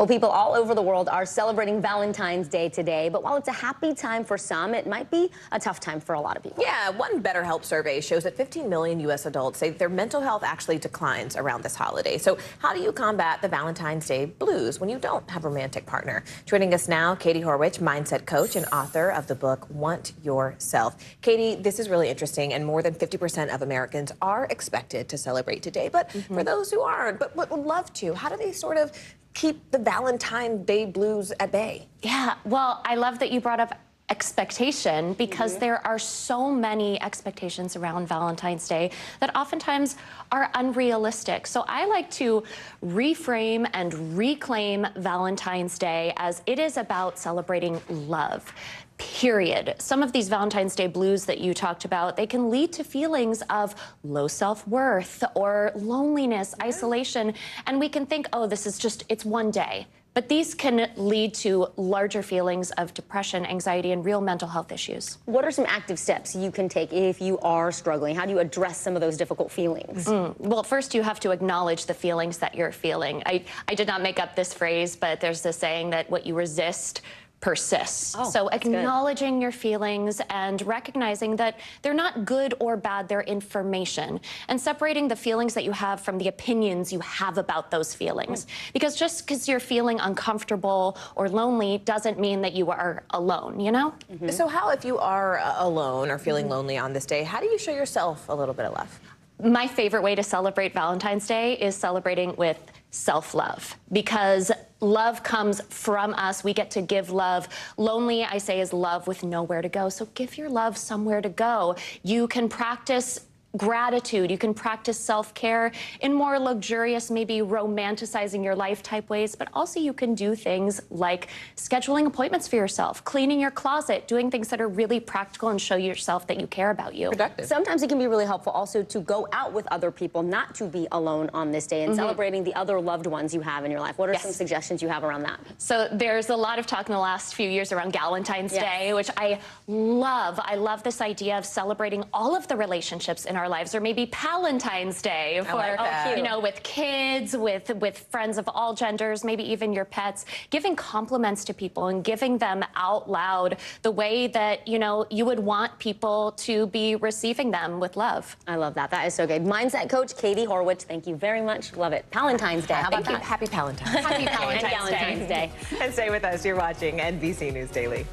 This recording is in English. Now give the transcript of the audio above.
Well, people all over the world are celebrating Valentine's Day today, but while it's a happy time for some, it might be a tough time for a lot of people. Yeah, one BetterHelp survey shows that 15 million U.S. adults say their mental health actually declines around this holiday. So how do you combat the Valentine's Day blues when you don't have a romantic partner? Joining us now, Katie Horwitch, mindset coach and author of the book, Want Yourself. Katie, this is really interesting, and more than 50% of Americans are expected to celebrate today. But for those who aren't, but would love to, how do they sort of keep the Valentine's Day blues at bay? Yeah, well, I love that you brought up expectation, because there are so many expectations around Valentine's Day that oftentimes are unrealistic. So I like to reframe and reclaim Valentine's Day as it is about celebrating love. Period. Some of these Valentine's Day blues that you talked about, they can lead to feelings of low self-worth or loneliness, isolation, and we can think, oh, this is just, it's one day. But these can lead to larger feelings of depression, anxiety, and real mental health issues. What are some active steps you can take if you are struggling? How do you address some of those difficult feelings? Well, first you have to acknowledge the feelings that you're feeling. I did not make up this phrase, but there's this saying that what you resist persists. So acknowledging your feelings and recognizing that they're not good or bad, they're information, and separating the feelings that you have from the opinions you have about those feelings. Because just because you're feeling uncomfortable or lonely doesn't mean that you are alone, you know? So how, if you are alone or feeling lonely on this day, how do you show yourself a little bit of love? My favorite way to celebrate Valentine's Day is celebrating with self-love, because love comes from us. We get to give love. Lonely, I say, is love with nowhere to go. So give your love somewhere to go. You can practice gratitude. You can practice self-care in more luxurious, maybe romanticizing your life type ways, but also you can do things like scheduling appointments for yourself, cleaning your closet, doing things that are really practical and show yourself that you care about you. Productive. Sometimes it can be really helpful also to go out with other people, not to be alone on this day, and celebrating the other loved ones you have in your life. What are some suggestions you have around that? So there's a lot of talk in the last few years around Valentine's Day, which I love. I love this idea of celebrating all of the relationships in our lives, or maybe Valentine's Day for, you know, with kids, with friends of all genders, maybe even your pets, giving compliments to people and giving them out loud the way that, you know, you would want people to be receiving them with love. I love that. That is so good. Mindset coach Katie Horwitch, thank you very much. Love it. Valentine's Day. How about that? Happy Valentine's. Happy Valentine's Day. And stay with us. You're watching NBC News Daily.